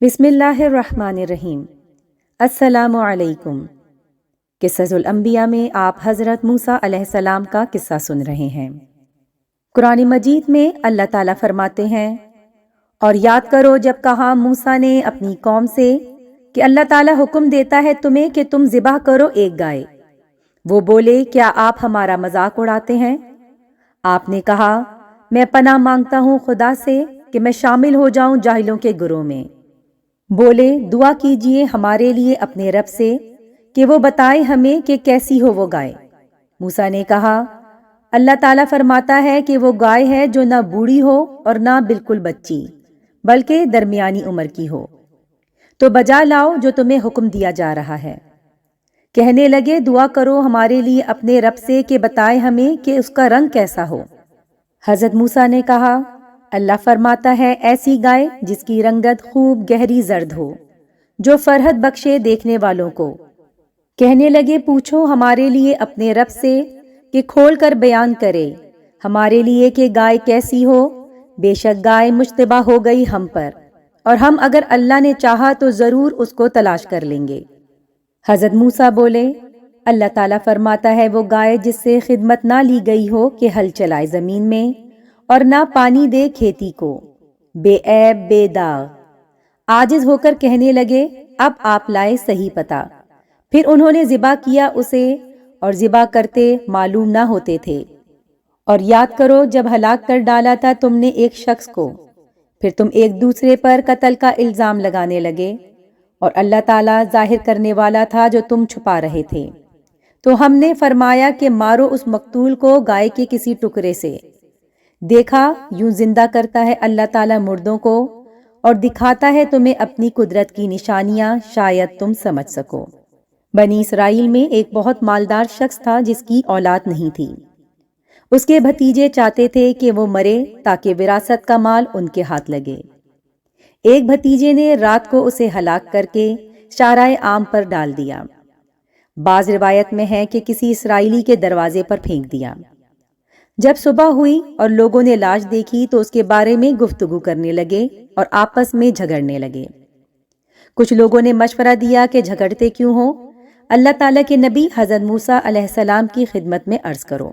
بسم اللہ الرحمن الرحیم۔ السلام علیکم۔ قصص الانبیاء میں آپ حضرت موسیٰ علیہ السلام کا قصہ سن رہے ہیں۔ قرآن مجید میں اللہ تعالیٰ فرماتے ہیں، اور یاد کرو جب کہا موسیٰ نے اپنی قوم سے کہ اللہ تعالیٰ حکم دیتا ہے تمہیں کہ تم ذبح کرو ایک گائے۔ وہ بولے، کیا آپ ہمارا مذاق اڑاتے ہیں؟ آپ نے کہا، میں پناہ مانگتا ہوں خدا سے کہ میں شامل ہو جاؤں جاہلوں کے گروہ میں۔ بولے، دعا کیجئے ہمارے لیے اپنے رب سے کہ وہ بتائے ہمیں کہ کیسی ہو وہ گائے۔ موسیٰ نے کہا، اللہ تعالیٰ فرماتا ہے کہ وہ گائے ہے جو نہ بوڑھی ہو اور نہ بالکل بچی، بلکہ درمیانی عمر کی ہو۔ تو بجا لاؤ جو تمہیں حکم دیا جا رہا ہے۔ کہنے لگے، دعا کرو ہمارے لیے اپنے رب سے کہ بتائے ہمیں کہ اس کا رنگ کیسا ہو۔ حضرت موسیٰ نے کہا، اللہ فرماتا ہے ایسی گائے جس کی رنگت خوب گہری زرد ہو، جو فرحت بخشے دیکھنے والوں کو۔ کہنے لگے، پوچھو ہمارے لیے اپنے رب سے کہ کھول کر بیان کرے ہمارے لیے کہ گائے کیسی ہو۔ بے شک گائے مشتبہ ہو گئی ہم پر، اور ہم اگر اللہ نے چاہا تو ضرور اس کو تلاش کر لیں گے۔ حضرت موسیٰ بولے، اللہ تعالیٰ فرماتا ہے وہ گائے جس سے خدمت نہ لی گئی ہو کہ ہل چلائے زمین میں اور نہ پانی دے کھیتی کو، بے عیب بے داغ۔ عاجز ہو کر کہنے لگے، اب آپ لائے صحیح پتہ۔ پھر انہوں نے ذبح کیا اسے، اور ذبح کرتے معلوم نہ ہوتے تھے۔ اور یاد کرو جب ہلاک کر ڈالا تھا تم نے ایک شخص کو، پھر تم ایک دوسرے پر قتل کا الزام لگانے لگے، اور اللہ تعالیٰ ظاہر کرنے والا تھا جو تم چھپا رہے تھے۔ تو ہم نے فرمایا کہ مارو اس مقتول کو گائے کے کسی ٹکڑے سے۔ دیکھا یوں زندہ کرتا ہے اللہ تعالیٰ مردوں کو، اور دکھاتا ہے تمہیں اپنی قدرت کی نشانیاں، شاید تم سمجھ سکو۔ بنی اسرائیل میں ایک بہت مالدار شخص تھا جس کی اولاد نہیں تھی۔ اس کے بھتیجے چاہتے تھے کہ وہ مرے تاکہ وراثت کا مال ان کے ہاتھ لگے۔ ایک بھتیجے نے رات کو اسے ہلاک کر کے شارع عام پر ڈال دیا۔ بعض روایت میں ہے کہ کسی اسرائیلی کے دروازے پر پھینک دیا۔ جب صبح ہوئی اور لوگوں نے لاش دیکھی تو اس کے بارے میں گفتگو کرنے لگے اور آپس میں جھگڑنے لگے۔ کچھ لوگوں نے مشورہ دیا کہ جھگڑتے کیوں ہو، اللہ تعالیٰ کے نبی حضرت موسیٰ علیہ السلام کی خدمت میں عرض کرو۔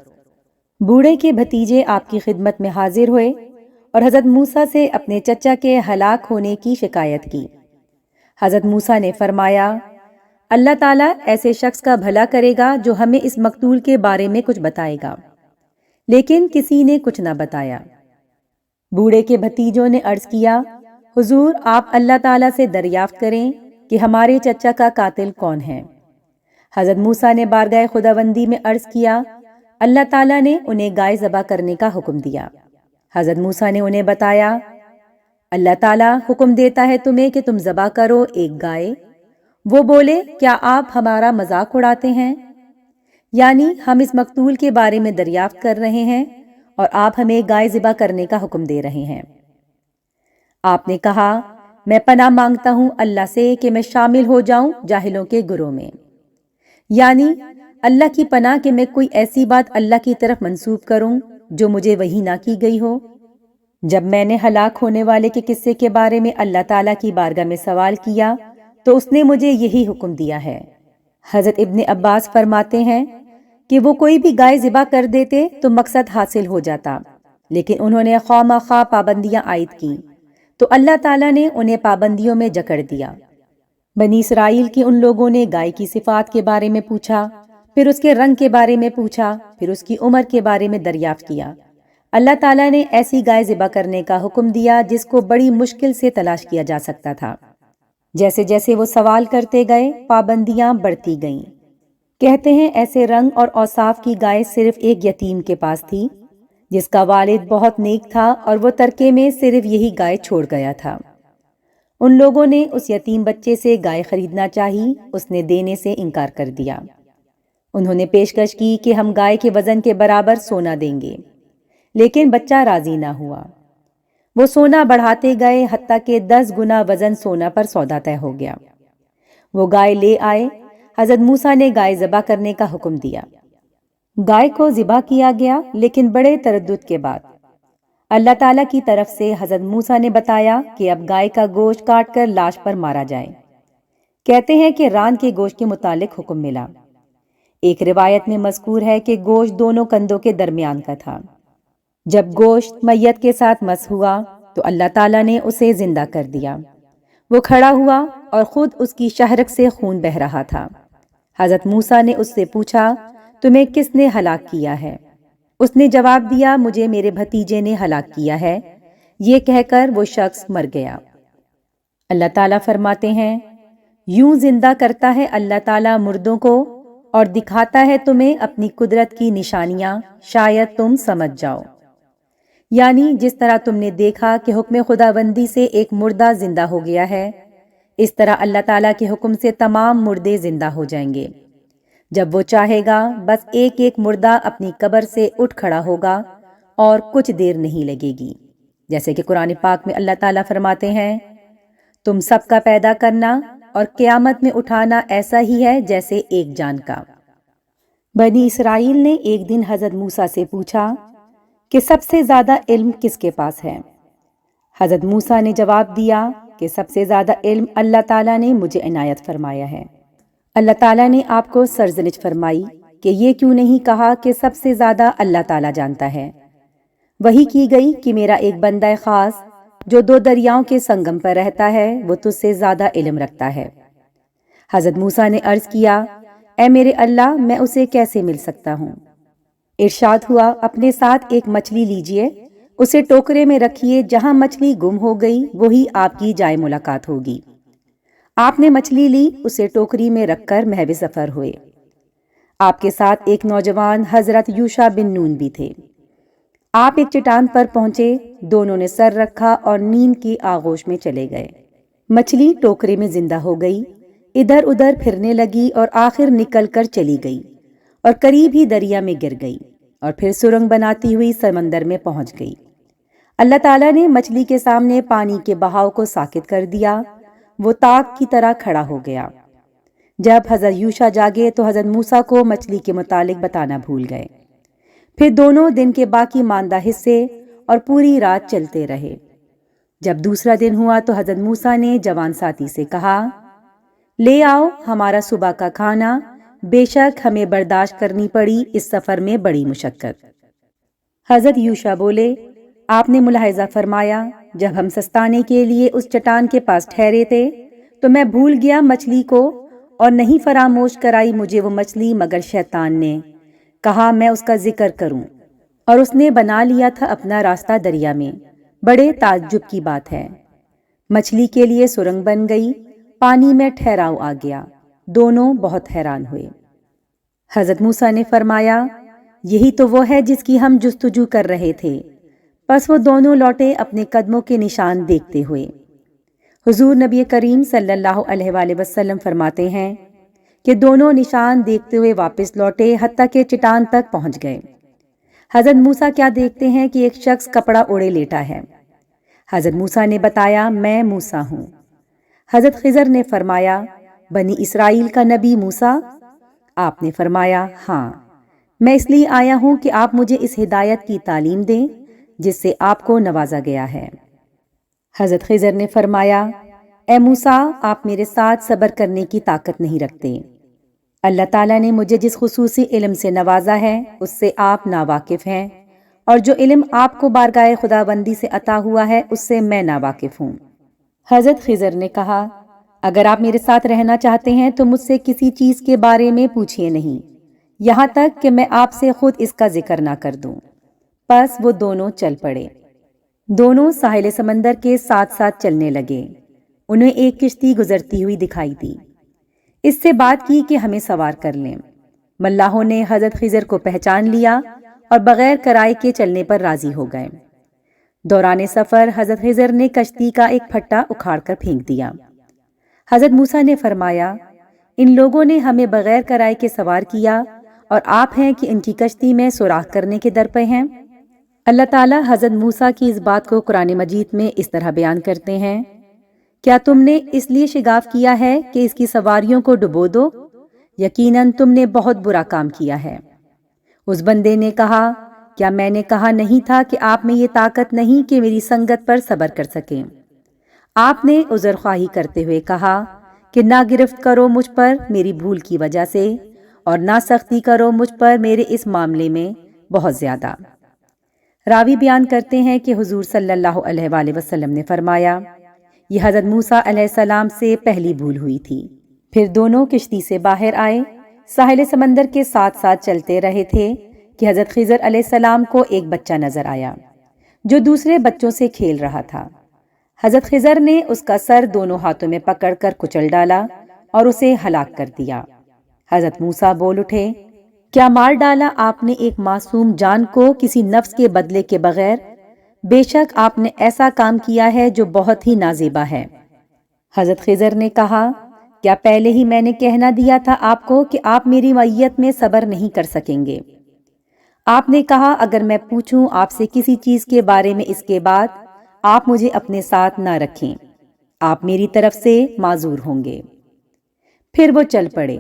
بوڑھے کے بھتیجے آپ کی خدمت میں حاضر ہوئے اور حضرت موسیٰ سے اپنے چچا کے ہلاک ہونے کی شکایت کی۔ حضرت موسیٰ نے فرمایا، اللہ تعالیٰ ایسے شخص کا بھلا کرے گا جو ہمیں اس مقتول کے بارے میں کچھ بتائے گا۔ لیکن کسی نے کچھ نہ بتایا۔ بوڑھے کے بھتیجوں نے عرض کیا، حضور آپ اللہ تعالیٰ سے دریافت کریں کہ ہمارے چچا کا قاتل کون ہے۔ حضرت موسیٰ نے بارگاہ خداوندی میں عرض کیا، اللہ تعالیٰ نے انہیں گائے ذبح کرنے کا حکم دیا۔ حضرت موسیٰ نے انہیں بتایا، اللہ تعالیٰ حکم دیتا ہے تمہیں کہ تم ذبح کرو ایک گائے۔ وہ بولے، کیا آپ ہمارا مذاق اڑاتے ہیں؟ یعنی ہم اس مقتول کے بارے میں دریافت کر رہے ہیں اور آپ ہمیں گائے ذبح کرنے کا حکم دے رہے ہیں۔ آپ نے کہا، میں پناہ مانگتا ہوں اللہ سے کہ میں شامل ہو جاؤں جاہلوں کے گروہ میں، یعنی اللہ کی پناہ کہ میں کوئی ایسی بات اللہ کی طرف منسوب کروں جو مجھے وحی نہ کی گئی ہو۔ جب میں نے ہلاک ہونے والے کے قصے کے بارے میں اللہ تعالیٰ کی بارگاہ میں سوال کیا تو اس نے مجھے یہی حکم دیا ہے۔ حضرت ابن عباس فرماتے ہیں کہ وہ کوئی بھی گائے ذبح کر دیتے تو مقصد حاصل ہو جاتا، لیکن انہوں نے خواہ مخواہ پابندیاں عائد کیں تو اللہ تعالیٰ نے انہیں پابندیوں میں جکڑ دیا۔ بنی اسرائیل کے ان لوگوں نے گائے کی صفات کے بارے میں پوچھا، پھر اس کے رنگ کے بارے میں پوچھا، پھر اس کی عمر کے بارے میں دریافت کیا۔ اللہ تعالیٰ نے ایسی گائے ذبح کرنے کا حکم دیا جس کو بڑی مشکل سے تلاش کیا جا سکتا تھا۔ جیسے جیسے وہ سوال کرتے گئے پابندیاں بڑھتی گئیں۔ کہتے ہیں ایسے رنگ اور اوصاف کی گائے صرف ایک یتیم کے پاس تھی جس کا والد بہت نیک تھا اور وہ ترکے میں صرف یہی گائے چھوڑ گیا تھا۔ ان لوگوں نے اس یتیم بچے سے گائے خریدنا چاہی، اس نے دینے سے انکار کر دیا۔ انہوں نے پیشکش کی کہ ہم گائے کے وزن کے برابر سونا دیں گے، لیکن بچہ راضی نہ ہوا۔ وہ سونا بڑھاتے گئے حتیٰ کہ 10 گنا وزن سونا پر سودا طے ہو گیا۔ وہ گائے لے آئے۔ حضرت موسیٰ نے گائے ذبح کرنے کا حکم دیا۔ گائے کو ذبح کیا گیا لیکن بڑے تردد کے بعد۔ اللہ تعالیٰ کی طرف سے حضرت موسیٰ نے بتایا کہ اب گائے کا گوشت کاٹ کر لاش پر مارا جائے۔ کہتے ہیں کہ ران کے گوشت کے متعلق حکم ملا۔ ایک روایت میں مذکور ہے کہ گوشت دونوں کندھوں کے درمیان کا تھا۔ جب گوشت میت کے ساتھ مس ہوا تو اللہ تعالیٰ نے اسے زندہ کر دیا۔ وہ کھڑا ہوا اور خود اس کی شہرک سے خون بہہ رہا تھا۔ حضرت موسیٰ نے اس سے پوچھا، تمہیں کس نے ہلاک کیا ہے؟ اس نے جواب دیا، مجھے میرے بھتیجے نے ہلاک کیا ہے۔ یہ کہہ کر وہ شخص مر گیا۔ اللہ تعالیٰ فرماتے ہیں، یوں زندہ کرتا ہے اللہ تعالیٰ مردوں کو اور دکھاتا ہے تمہیں اپنی قدرت کی نشانیاں، شاید تم سمجھ جاؤ۔ یعنی جس طرح تم نے دیکھا کہ حکم خداوندی سے ایک مردہ زندہ ہو گیا ہے، اس طرح اللہ تعالیٰ کے حکم سے تمام مردے زندہ ہو جائیں گے۔ جب وہ چاہے گا بس ایک ایک مردہ اپنی قبر سے اٹھ کھڑا ہوگا اور کچھ دیر نہیں لگے گی۔ جیسے کہ قرآن پاک میں اللہ تعالیٰ فرماتے ہیں، تم سب کا پیدا کرنا اور قیامت میں اٹھانا ایسا ہی ہے جیسے ایک جان کا۔ بنی اسرائیل نے ایک دن حضرت موسیٰ سے پوچھا کہ سب سے زیادہ علم کس کے پاس ہے؟ حضرت موسیٰ نے جواب دیا کہ سب سے زیادہ علم اللہ تعالیٰ نے مجھے عنایت فرمایا ہے۔ اللہ تعالیٰ نے آپ کو سرزنش فرمائی کہ یہ کیوں نہیں کہا کہ سب سے زیادہ اللہ تعالیٰ جانتا ہے۔ وحی کی گئی کہ میرا ایک بندہ خاص جو دو دریاؤں کے سنگم پر رہتا ہے وہ تجھ سے زیادہ علم رکھتا ہے۔ حضرت موسیٰ نے عرض کیا، اے میرے اللہ، میں اسے کیسے مل سکتا ہوں؟ ارشاد ہوا، اپنے ساتھ ایک مچھلی لیجئے، اسے ٹوکرے میں رکھیے، جہاں مچھلی گم ہو گئی وہی آپ کی جائے ملاقات ہوگی۔ آپ نے مچھلی لی، اسے ٹوکری میں رکھ کر محو سفر ہوئے۔ آپ کے ساتھ ایک نوجوان حضرت یوشع بن نون بھی تھے۔ آپ ایک چٹان پر پہنچے، دونوں نے سر رکھا اور نیند کی آغوش میں چلے گئے۔ مچھلی ٹوکرے میں زندہ ہو گئی، ادھر ادھر پھرنے لگی اور آخر نکل کر چلی گئی اور قریب ہی دریا میں گر گئی اور پھر سرنگ بناتی ہوئی سمندر میں پہنچ گئی۔ اللہ تعالیٰ نے مچھلی کے سامنے پانی کے بہاؤ کو ساکت کر دیا، وہ طاق کی طرح کھڑا ہو گیا۔ جب حضرت یوشع جاگے تو حضرت موسیٰ کو مچھلی کے متعلق بتانا بھول گئے۔ پھر دونوں دن کے باقی ماندہ حصے اور پوری رات چلتے رہے۔ جب دوسرا دن ہوا تو حضرت موسیٰ نے جوان ساتھی سے کہا، لے آؤ ہمارا صبح کا کھانا، بے شک ہمیں برداشت کرنی پڑی اس سفر میں بڑی مشقت۔ حضرت یوشع بولے، آپ نے ملاحظہ فرمایا جب ہم سستانے کے لیے اس چٹان کے پاس ٹھہرے تھے تو میں بھول گیا مچھلی کو اور نہیں فراموش کرائی مجھے وہ مچھلی مگر شیطان نے کہا میں اس کا ذکر کروں، اور اس نے بنا لیا تھا اپنا راستہ دریا میں۔ بڑے تعجب کی بات ہے، مچھلی کے لیے سرنگ بن گئی، پانی میں ٹھہراؤ آ گیا، دونوں بہت حیران ہوئے۔ حضرت موسیٰ نے فرمایا، یہی تو وہ ہے جس کی ہم جستجو کر رہے تھے۔ پس وہ دونوں لوٹے اپنے قدموں کے نشان دیکھتے ہوئے۔ حضور نبی کریم صلی اللہ علیہ وآلہ وسلم فرماتے ہیں کہ دونوں نشان دیکھتے ہوئے واپس لوٹے حتیٰ کہ چٹان تک پہنچ گئے۔ حضرت موسیٰ کیا دیکھتے ہیں کہ ایک شخص کپڑا اوڑے لیٹا ہے۔ حضرت موسیٰ نے بتایا، میں موسیٰ ہوں۔ حضرت خضر نے فرمایا، بنی اسرائیل کا نبی موسیٰ؟ آپ نے فرمایا، ہاں، میں اس لیے آیا ہوں کہ آپ مجھے اس ہدایت کی تعلیم دیں جس سے آپ کو نوازا گیا ہے۔ حضرت خضر نے فرمایا، اے موسیٰ، آپ میرے ساتھ صبر کرنے کی طاقت نہیں رکھتے۔ اللہ تعالیٰ نے مجھے جس خصوصی علم سے نوازا ہے اس سے آپ ناواقف ہیں، اور جو علم آپ کو بارگاہ خداوندی سے عطا ہوا ہے اس سے میں ناواقف ہوں۔ حضرت خضر نے کہا، اگر آپ میرے ساتھ رہنا چاہتے ہیں تو مجھ سے کسی چیز کے بارے میں پوچھیے نہیں، یہاں تک کہ میں آپ سے خود اس کا ذکر نہ کر دوں۔ پس وہ دونوں چل پڑے۔ دونوں ساحل سمندر کے ساتھ ساتھ چلنے لگے۔ انہیں ایک کشتی گزرتی ہوئی دکھائی دی۔ اس سے بات کی کہ ہمیں سوار کر لیں۔ ملاحوں نے حضرت خضر کو پہچان لیا اور بغیر کرائے کے چلنے پر راضی ہو گئے۔ دوران سفر حضرت خضر نے کشتی کا ایک پھٹا اکھاڑ کر پھینک دیا۔ حضرت موسیٰ نے فرمایا، ان لوگوں نے ہمیں بغیر کرائے کے سوار کیا اور آپ ہیں کہ ان کی کشتی میں سوراخ کرنے کے در پہ ہیں۔ اللہ تعالیٰ حضرت موسیٰ کی اس بات کو قرآن مجید میں اس طرح بیان کرتے ہیں، کیا تم نے اس لیے شگاف کیا ہے کہ اس کی سواریوں کو ڈبو دو؟ یقیناً تم نے بہت برا کام کیا ہے۔ اس بندے نے کہا، کیا میں نے کہا نہیں تھا کہ آپ میں یہ طاقت نہیں کہ میری سنگت پر صبر کر سکیں؟ آپ نے عذر خواہی کرتے ہوئے کہا کہ نہ گرفت کرو مجھ پر میری بھول کی وجہ سے، اور نہ سختی کرو مجھ پر میرے اس معاملے میں بہت زیادہ۔ راوی بیان کرتے ہیں کہ حضور صلی اللہ علیہ وآلہ وسلم نے فرمایا، یہ حضرت موسیٰ علیہ السلام سے پہلی بھول ہوئی تھی۔ پھر دونوں کشتی سے باہر آئے، ساحل سمندر کے ساتھ ساتھ چلتے رہے تھے کہ حضرت خضر علیہ السلام کو ایک بچہ نظر آیا جو دوسرے بچوں سے کھیل رہا تھا۔ حضرت خضر نے اس کا سر دونوں ہاتھوں میں پکڑ کر کچل ڈالا اور اسے ہلاک کر دیا۔ حضرت موسیٰ بول اٹھے، کیا مار ڈالا آپ نے ایک معصوم جان کو کسی نفس کے بدلے کے بغیر؟ بے شک آپ نے ایسا کام کیا ہے جو بہت ہی نازیبا ہے۔ حضرت خضر نے کہا، کیا پہلے ہی میں نے کہنا دیا تھا آپ کو کہ آپ میری معیت میں صبر نہیں کر سکیں گے؟ آپ نے کہا، اگر میں پوچھوں آپ سے کسی چیز کے بارے میں اس کے بعد، آپ مجھے اپنے ساتھ نہ رکھیں، آپ میری طرف سے معذور ہوں گے۔ پھر وہ چل پڑے،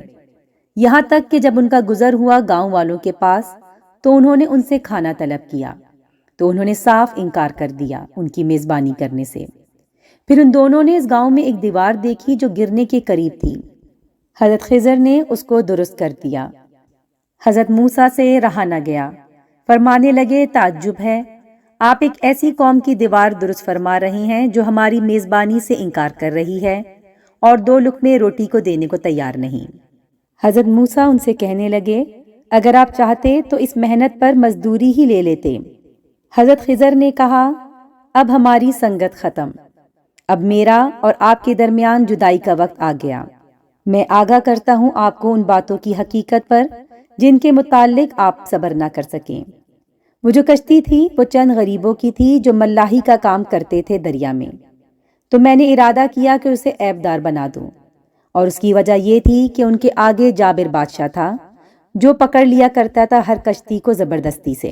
یہاں تک کہ جب ان کا گزر ہوا گاؤں والوں کے پاس تو انہوں نے ان سے کھانا طلب کیا تو انہوں نے صاف انکار کر دیا ان کی میزبانی کرنے سے۔ پھر ان دونوں نے اس گاؤں میں ایک دیوار دیکھی جو گرنے کے قریب تھی۔ حضرت خضر نے اس کو درست کر دیا۔ حضرت موسیٰ سے رہا نہ گیا، فرمانے لگے، تعجب ہے، آپ ایک ایسی قوم کی دیوار درست فرما رہے ہیں جو ہماری میزبانی سے انکار کر رہی ہے اور 2 لقمے روٹی کو دینے کو تیار نہیں۔ حضرت موسیٰ ان سے کہنے لگے، اگر آپ چاہتے تو اس محنت پر مزدوری ہی لے لیتے۔ حضرت خضر نے کہا، اب ہماری سنگت ختم، اب میرا اور آپ کے درمیان جدائی کا وقت آ گیا۔ میں آگاہ کرتا ہوں آپ کو ان باتوں کی حقیقت پر جن کے متعلق آپ صبر نہ کر سکیں۔ وہ جو کشتی تھی وہ چند غریبوں کی تھی جو ملاحی کا کام کرتے تھے دریا میں، تو میں نے ارادہ کیا کہ اسے عیب دار بنا دوں، اور اس کی وجہ یہ تھی کہ ان کے آگے جابر بادشاہ تھا جو پکڑ لیا کرتا تھا ہر کشتی کو زبردستی سے،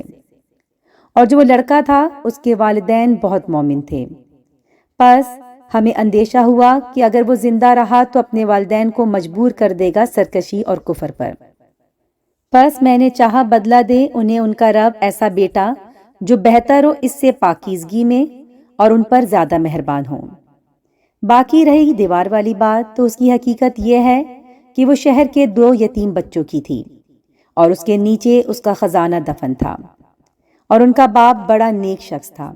اور جو وہ لڑکا تھا اس کے والدین بہت مومن تھے۔ پس ہمیں اندیشہ ہوا کہ اگر وہ زندہ رہا تو اپنے والدین کو مجبور کر دے گا سرکشی اور کفر پر۔ پس میں نے چاہا بدلہ دے انہیں ان کا رب ایسا بیٹا جو بہتر ہو اس سے پاکیزگی میں اور ان پر زیادہ مہربان ہو۔ باقی رہی دیوار والی بات تو اس کی حقیقت یہ ہے کہ وہ شہر کے 2 یتیم بچوں کی تھی اور اس کے نیچے اس کا خزانہ دفن تھا، اور ان کا باپ بڑا نیک شخص تھا۔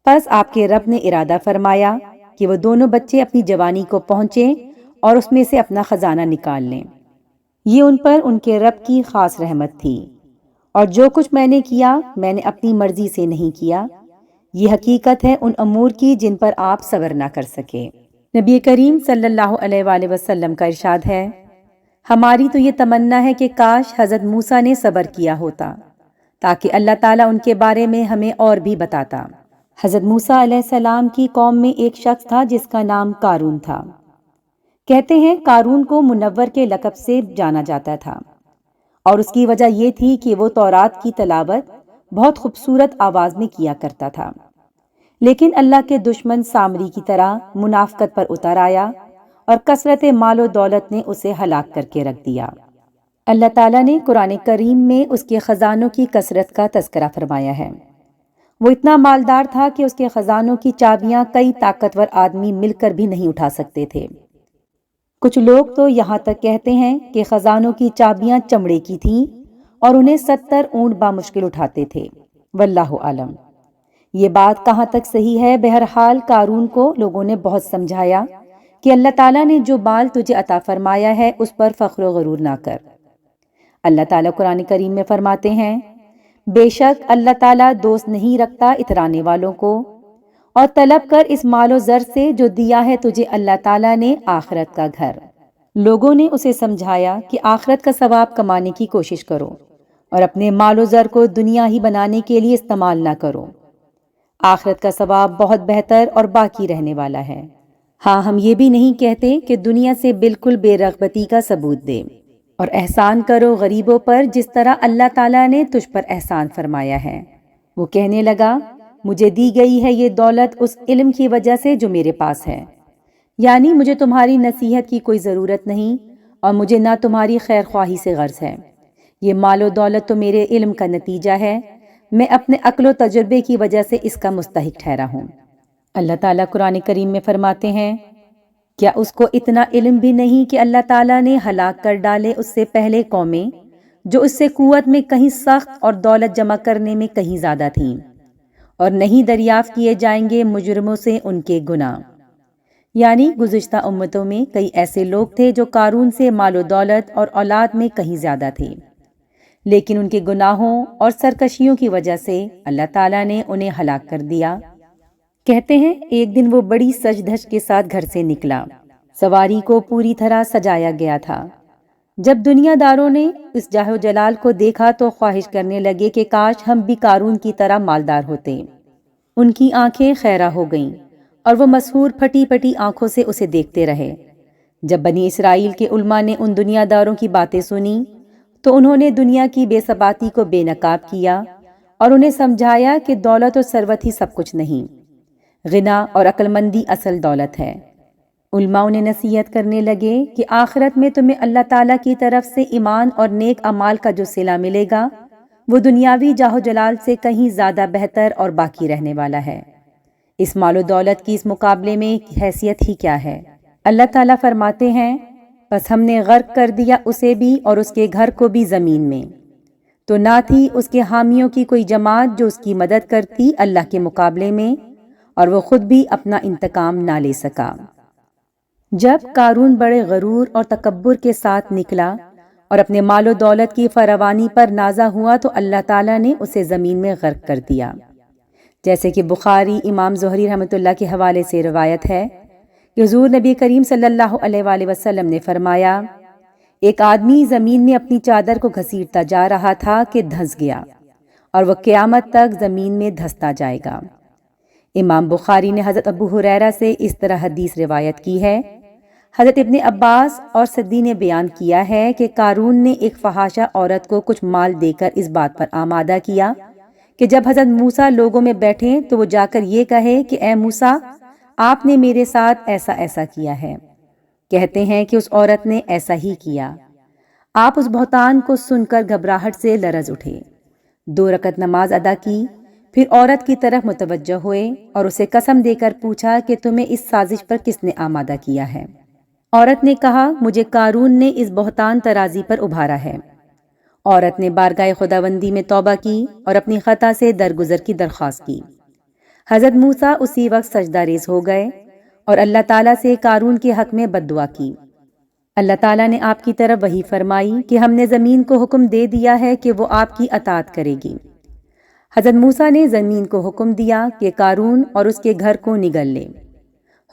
پس آپ کے رب نے ارادہ فرمایا کہ وہ دونوں بچے اپنی جوانی کو پہنچیں اور اس میں سے اپنا خزانہ نکال لیں۔ یہ ان پر ان کے رب کی خاص رحمت تھی، اور جو کچھ میں نے کیا میں نے اپنی مرضی سے نہیں کیا۔ یہ حقیقت ہے ان امور کی جن پر آپ صبر نہ کر سکے۔ نبی کریم صلی اللہ علیہ وآلہ وسلم کا ارشاد ہے، ہماری تو یہ تمنا ہے کہ کاش حضرت موسیٰ نے صبر کیا ہوتا تاکہ اللہ تعالیٰ ان کے بارے میں ہمیں اور بھی بتاتا۔ حضرت موسیٰ علیہ السلام کی قوم میں ایک شخص تھا جس کا نام قارون تھا۔ کہتے ہیں قارون کو منور کے لقب سے جانا جاتا تھا، اور اس کی وجہ یہ تھی کہ وہ تورات کی تلاوت بہت خوبصورت آواز میں کیا کرتا تھا، لیکن اللہ کے دشمن سامری کی طرح منافقت پر اتر آیا اور کثرت مال و دولت نے اسے ہلاک کر کے رکھ دیا۔ اللہ تعالیٰ نے قرآن کریم میں اس کے خزانوں کی کثرت کا تذکرہ فرمایا ہے۔ وہ اتنا مالدار تھا کہ اس کے خزانوں کی چابیاں کئی طاقتور آدمی مل کر بھی نہیں اٹھا سکتے تھے۔ کچھ لوگ تو یہاں تک کہتے ہیں کہ خزانوں کی چابیاں چمڑے کی تھیں اور انہیں 70 اونٹ بامشکل اٹھاتے تھے۔ واللہ عالم، یہ بات کہاں تک صحیح ہے؟ بہرحال قارون کو لوگوں نے بہت سمجھایا کہ اللہ تعالیٰ نے جو مال تجھے عطا فرمایا ہے اس پر فخر و غرور نہ کر۔ اللہ تعالیٰ قرآن کریم میں فرماتے ہیں، بے شک اللہ تعالیٰ دوست نہیں رکھتا اترانے والوں کو، اور طلب کر اس مال و زر سے جو دیا ہے تجھے اللہ تعالیٰ نے آخرت کا گھر۔ لوگوں نے اسے سمجھایا کہ آخرت کا ثواب کمانے کی کوشش کرو اور اپنے مال و زر کو دنیا ہی بنانے کے لیے استعمال نہ کرو، آخرت کا ثواب بہت بہتر اور باقی رہنے والا ہے۔ ہاں، ہم یہ بھی نہیں کہتے کہ دنیا سے بالکل بے رغبتی کا ثبوت دے، اور احسان کرو غریبوں پر جس طرح اللہ تعالیٰ نے تجھ پر احسان فرمایا ہے۔ وہ کہنے لگا، مجھے دی گئی ہے یہ دولت اس علم کی وجہ سے جو میرے پاس ہے، یعنی مجھے تمہاری نصیحت کی کوئی ضرورت نہیں اور مجھے نہ تمہاری خیر خواہی سے غرض ہے۔ یہ مال و دولت تو میرے علم کا نتیجہ ہے، میں اپنے عقل و تجربے کی وجہ سے اس کا مستحق ٹھہرا ہوں۔ اللہ تعالیٰ قرآن کریم میں فرماتے ہیں، کیا اس کو اتنا علم بھی نہیں کہ اللہ تعالیٰ نے ہلاک کر ڈالے اس سے پہلے قومیں جو اس سے قوت میں کہیں سخت اور دولت جمع کرنے میں کہیں زیادہ تھیں، اور نہیں دریافت کیے جائیں گے مجرموں سے ان کے گناہ۔ یعنی گزشتہ امتوں میں کئی ایسے لوگ تھے جو قارون سے مال و دولت اور اولاد میں کہیں زیادہ تھے، لیکن ان کے گناہوں اور سرکشیوں کی وجہ سے اللہ تعالیٰ نے انہیں ہلاک کر دیا۔ کہتے ہیں ایک دن وہ بڑی سج دھج کے ساتھ گھر سے نکلا، سواری کو پوری طرح سجایا گیا تھا۔ جب دنیا داروں نے اس جاہ و جلال کو دیکھا تو خواہش کرنے لگے کہ کاش ہم بھی قارون کی طرح مالدار ہوتے۔ ان کی آنکھیں خیرہ ہو گئیں اور وہ مسحور پھٹی پھٹی آنکھوں سے اسے دیکھتے رہے۔ جب بنی اسرائیل کے علماء نے ان دنیا داروں کی باتیں سنی تو انہوں نے دنیا کی بے ثباتی کو بے نقاب کیا اور انہیں سمجھایا کہ دولت و ثروت ہی سب کچھ نہیں، غنا اور عقل مندی اصل دولت ہے۔ علماء انہیں نصیحت کرنے لگے کہ آخرت میں تمہیں اللہ تعالیٰ کی طرف سے ایمان اور نیک اعمال کا جو صلہ ملے گا وہ دنیاوی جاہ و جلال سے کہیں زیادہ بہتر اور باقی رہنے والا ہے۔ اس مال و دولت کی اس مقابلے میں حیثیت ہی کیا ہے؟ اللہ تعالیٰ فرماتے ہیں، بس ہم نے غرق کر دیا اسے بھی اور اس کے گھر کو بھی زمین میں، تو نہ تھی اس کے حامیوں کی کوئی جماعت جو اس کی مدد کرتی اللہ کے مقابلے میں، اور وہ خود بھی اپنا انتقام نہ لے سکا۔ جب قارون بڑے غرور اور تکبر کے ساتھ نکلا اور اپنے مال و دولت کی فراوانی پر نازا ہوا تو اللہ تعالیٰ نے اسے زمین میں غرق کر دیا۔ جیسے کہ بخاری امام زہری رحمۃ اللہ کے حوالے سے روایت ہے کہ حضور نبی کریم صلی اللہ علیہ وآلہ وسلم نے فرمایا، ایک آدمی زمین میں اپنی چادر کو گھسیٹتا جا رہا تھا کہ دھنس گیا، اور وہ قیامت تک زمین میں دھستا جائے گا۔ امام بخاری نے حضرت ابو ہریرہ سے اس طرح حدیث روایت کی ہے۔ حضرت ابن عباس اور سدی نے بیان کیا ہے کہ قارون نے ایک فحاشہ عورت کو کچھ مال دے کر اس بات پر آمادہ کیا کہ جب حضرت موسیٰ لوگوں میں بیٹھیں تو وہ جا کر یہ کہے کہ اے موسیٰ، آپ نے میرے ساتھ ایسا ایسا کیا ہے۔ کہتے ہیں کہ اس عورت نے ایسا ہی کیا۔ آپ اس بہتان کو سن کر گھبراہٹ سے لرز اٹھے، 2 رکعت نماز ادا کی، پھر عورت کی طرف متوجہ ہوئے اور اسے قسم دے کر پوچھا کہ تمہیں اس سازش پر کس نے آمادہ کیا ہے؟ عورت نے کہا، مجھے قارون نے اس بہتان ترازی پر ابھارا ہے۔ عورت نے بارگاہ خداوندی میں توبہ کی اور اپنی خطا سے درگزر کی درخواست کی۔ حضرت موسیٰ اسی وقت سجدہ ریز ہو گئے اور اللہ تعالیٰ سے قارون کے حق میں بد دعا کی۔ اللہ تعالیٰ نے آپ کی طرف وحی فرمائی کہ ہم نے زمین کو حکم دے دیا ہے کہ وہ آپ کی اطاعت کرے گی۔ حضرت موسیٰ نے زمین کو حکم دیا کہ قارون اور اس کے گھر کو نگل لے۔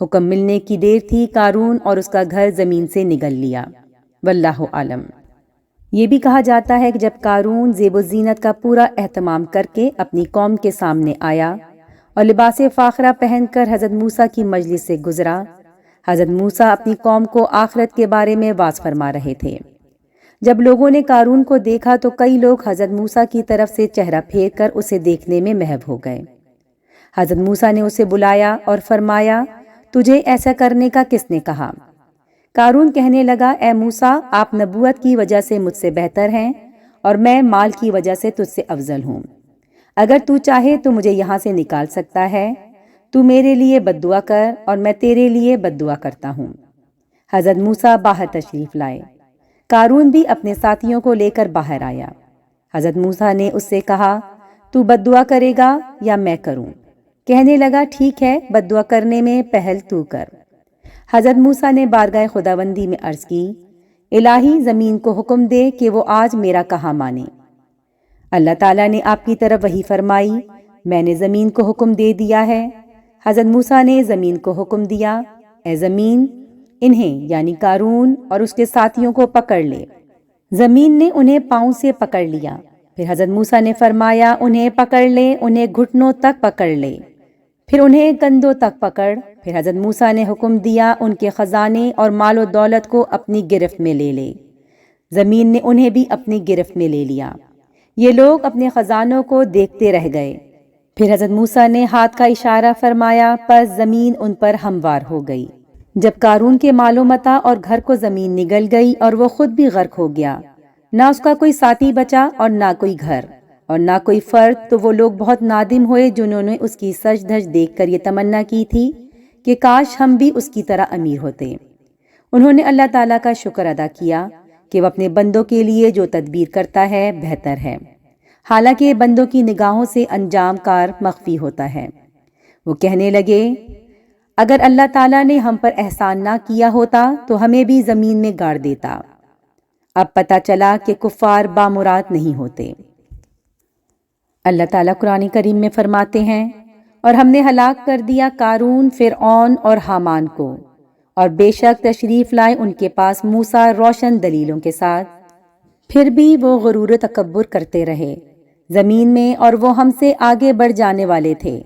حکم ملنے کی دیر تھی، قارون اور اس کا گھر زمین سے نگل لیا۔ واللہ عالم۔ یہ بھی کہا جاتا ہے کہ جب قارون زیب و زینت کا پورا اہتمام کر کے اپنی قوم کے سامنے آیا اور لباس فاخرہ پہن کر حضرت موسیٰ کی مجلس سے گزرا، حضرت موسیٰ اپنی قوم کو آخرت کے بارے میں واعظ فرما رہے تھے۔ جب لوگوں نے قارون کو دیکھا تو کئی لوگ حضرت موسیٰ کی طرف سے چہرہ پھیر کر اسے دیکھنے میں محو ہو گئے۔ حضرت موسیٰ نے اسے بلایا اور فرمایا، تجھے ایسا کرنے کا کس نے کہا؟ قارون کہنے لگا، اے موسیٰ، آپ نبوت کی وجہ سے مجھ سے بہتر ہیں اور میں مال کی وجہ سے تجھ سے افضل ہوں۔ اگر تو چاہے تو مجھے یہاں سے نکال سکتا ہے۔ تو میرے لیے بد دعا کر اور میں تیرے لیے بد دعا کرتا ہوں۔ حضرت موسیٰ باہر تشریف لائے۔ قارون بھی اپنے ساتھیوں کو لے کر باہر آیا۔ حضرت موسیٰ نے اس سے کہا، تو بد دعا کرے گا یا میں کروں؟ کہنے لگا، ٹھیک ہے، بد دعا کرنے میں پہل تو کر۔ حضرت موسیٰ نے بارگاہ خداوندی میں عرض کی، الہی، زمین کو حکم دے کہ وہ آج میرا کہا مانے۔ اللہ تعالیٰ نے آپ کی طرف وحی فرمائی، میں نے زمین کو حکم دے دیا ہے۔ حضرت موسیٰ نے زمین کو حکم دیا، اے زمین، انہیں یعنی قارون اور اس کے ساتھیوں کو پکڑ لے۔ زمین نے انہیں پاؤں سے پکڑ لیا۔ پھر حضرت موسیٰ نے فرمایا، انہیں پکڑ لے، انہیں گھٹنوں تک پکڑ لے، پھر انہیں کندھوں تک پکڑ۔ پھر حضرت موسیٰ نے حکم دیا، ان کے خزانے اور مال و دولت کو اپنی گرفت میں لے لے۔ زمین نے انہیں بھی اپنی گرفت میں لے لیا۔ یہ لوگ اپنے خزانوں کو دیکھتے رہ گئے۔ پھر حضرت موسیٰ نے ہاتھ کا اشارہ فرمایا، پس زمین ان پر ہموار ہو گئی۔ جب قارون کے مال و متاع اور گھر کو زمین نگل گئی اور وہ خود بھی غرق ہو گیا، نہ اس کا کوئی ساتھی بچا اور نہ کوئی گھر، اور نہ کوئی فرد، تو وہ لوگ بہت نادم ہوئے جنہوں نے اس کی سج دھج دیکھ کر یہ تمنا کی تھی کہ کاش ہم بھی اس کی طرح امیر ہوتے۔ انہوں نے اللہ تعالیٰ کا شکر ادا کیا کہ وہ اپنے بندوں کے لیے جو تدبیر کرتا ہے بہتر ہے، حالانکہ بندوں کی نگاہوں سے انجام کار مخفی ہوتا ہے۔ وہ کہنے لگے، اگر اللہ تعالیٰ نے ہم پر احسان نہ کیا ہوتا تو ہمیں بھی زمین میں گاڑ دیتا۔ اب پتہ چلا کہ کفار بامراد نہیں ہوتے۔ اللہ تعالیٰ قرآن کریم میں فرماتے ہیں، اور ہم نے ہلاک کر دیا قارون، فرعون اور حامان کو، اور بے شک تشریف لائے ان کے پاس موسیٰ روشن دلیلوں کے ساتھ، پھر بھی وہ غرور و تکبر کرتے رہے زمین میں، اور وہ ہم سے آگے بڑھ جانے والے تھے۔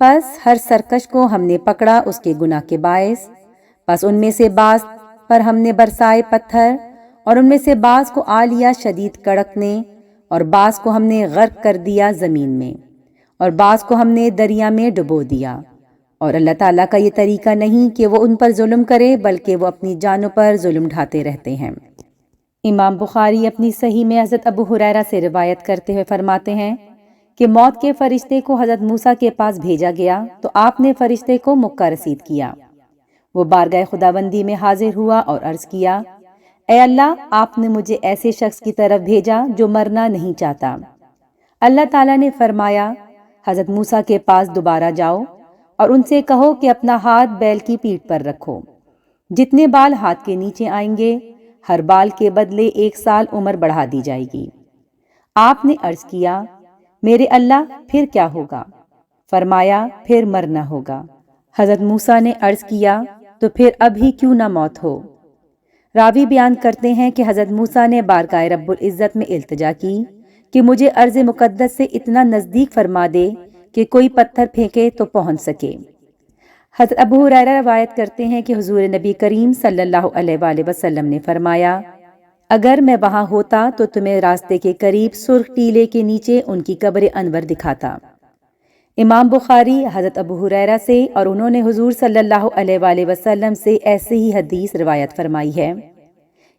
پس ہر سرکش کو ہم نے پکڑا اس کے گناہ کے باعث، پس ان میں سے بعض پر ہم نے برسائے پتھر، اور ان میں سے بعض کو آ لیا شدید کڑک نے، اور بعض کو ہم نے غرق کر دیا زمین میں، اور بعض کو ہم نے دریا میں ڈبو دیا۔ اور اللہ تعالیٰ کا یہ طریقہ نہیں کہ وہ ان پر ظلم کرے، بلکہ وہ اپنی جانوں پر ظلم ڈھاتے رہتے ہیں۔ امام بخاری اپنی صحیح میں حضرت ابو ہریرہ سے روایت کرتے ہوئے فرماتے ہیں کہ موت کے فرشتے کو حضرت موسیٰ کے پاس بھیجا گیا تو آپ نے فرشتے کو مکہ رسید کیا۔ وہ بارگاہ خداوندی میں حاضر ہوا اور عرض کیا، اے اللہ، آپ نے مجھے ایسے شخص کی طرف بھیجا جو مرنا نہیں چاہتا۔ اللہ تعالیٰ نے فرمایا، حضرت موسیٰ کے پاس دوبارہ جاؤ اور ان سے کہو کہ اپنا ہاتھ بیل کی پیٹھ پر رکھو۔ جتنے بال ہاتھ کے نیچے آئیں گے، ہر بال کے بدلے 1 سال عمر بڑھا دی جائے گی۔ آپ نے عرض کیا، میرے اللہ، پھر کیا ہوگا؟ فرمایا، پھر مرنا ہوگا۔ حضرت موسیٰ نے عرض کیا، تو پھر ابھی کیوں نہ موت ہو؟ راوی بیان کرتے ہیں کہ حضرت موسیٰ نے بارگاہ رب العزت میں التجا کی کہ مجھے ارض مقدس سے اتنا نزدیک فرما دے کہ کوئی پتھر پھینکے تو پہنچ سکے۔ حضرت ابو ہریرہ روایت کرتے ہیں کہ حضور نبی کریم صلی اللہ علیہ وآلہ وسلم نے فرمایا، اگر میں وہاں ہوتا تو تمہیں راستے کے قریب سرخ ٹیلے کے نیچے ان کی قبر انور دکھاتا۔ امام بخاری حضرت ابو ہریرہ سے، اور انہوں نے حضور صلی اللہ علیہ وآلہ وسلم سے ایسے ہی حدیث روایت فرمائی ہے۔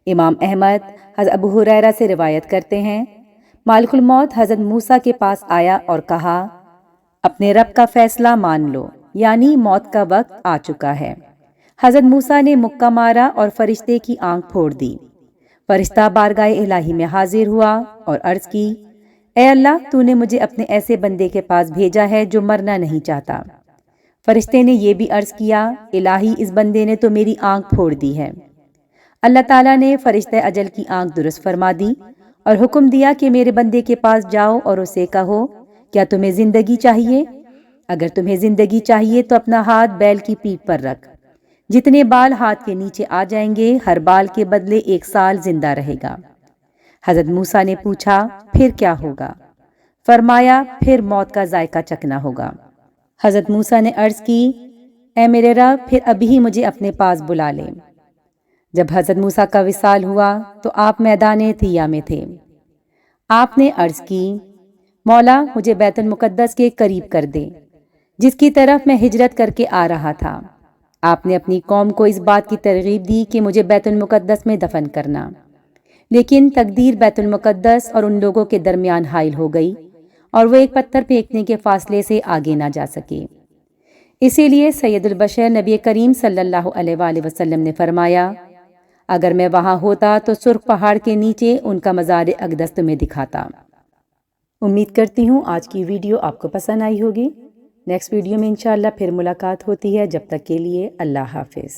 امام احمد حضرت ابو ہریرہ سے روایت کرتے ہیں، مالک الموت حضرت موسیٰ کے پاس آیا اور کہا، اپنے رب کا فیصلہ مان لو، یعنی موت کا وقت آ چکا ہے۔ حضرت موسیٰ نے مکہ مارا اور فرشتے کی آنکھ پھوڑ دی۔ فرشتہ بارگاہ الہی میں حاضر ہوا اور عرض کی، اے اللہ، تو نے مجھے اپنے ایسے بندے کے پاس بھیجا ہے جو مرنا نہیں چاہتا۔ فرشتے نے یہ بھی عرض کیا، الہی، اس بندے نے تو میری آنکھ پھوڑ دی ہے۔ اللہ تعالیٰ نے فرشتہ اجل کی آنکھ درست فرما دی اور حکم دیا کہ میرے بندے کے پاس جاؤ اور اسے کہو، کیا تمہیں زندگی چاہیے؟ اگر تمہیں زندگی چاہیے تو اپنا ہاتھ بیل کی پیٹھ پر رکھ۔ جتنے بال ہاتھ کے نیچے آ جائیں گے، ہر بال کے بدلے 1 سال زندہ رہے گا۔ حضرت موسیٰ نے پوچھا، پھر کیا ہوگا؟ فرمایا، پھر موت کا ذائقہ چکھنا ہوگا۔ حضرت موسیٰ نے عرض کی، اے میرے رب، پھر ابھی ہی مجھے اپنے پاس بلا لے۔ جب حضرت موسیٰ کا وصال ہوا تو آپ میدان طیہ میں تھے۔ آپ نے عرض کی، مولا، مجھے بیت المقدس کے قریب کر دے، جس کی طرف میں ہجرت کر کے آ رہا تھا۔ آپ نے اپنی قوم کو اس بات کی ترغیب دی کہ مجھے بیت المقدس میں دفن کرنا، لیکن تقدیر بیت المقدس اور ان لوگوں کے درمیان حائل ہو گئی اور وہ ایک پتھر پھینکنے کے فاصلے سے آگے نہ جا سکے۔ اسی لیے سید البشر نبی کریم صلی اللہ علیہ وآلہ وسلم نے فرمایا، اگر میں وہاں ہوتا تو سرخ پہاڑ کے نیچے ان کا مزار اقدس تمہیں دکھاتا۔ امید کرتی ہوں آج کی ویڈیو آپ کو پسند آئی ہوگی۔ نیکسٹ ویڈیو میں انشاءاللہ پھر ملاقات ہوتی ہے، جب تک کے لیے اللہ حافظ۔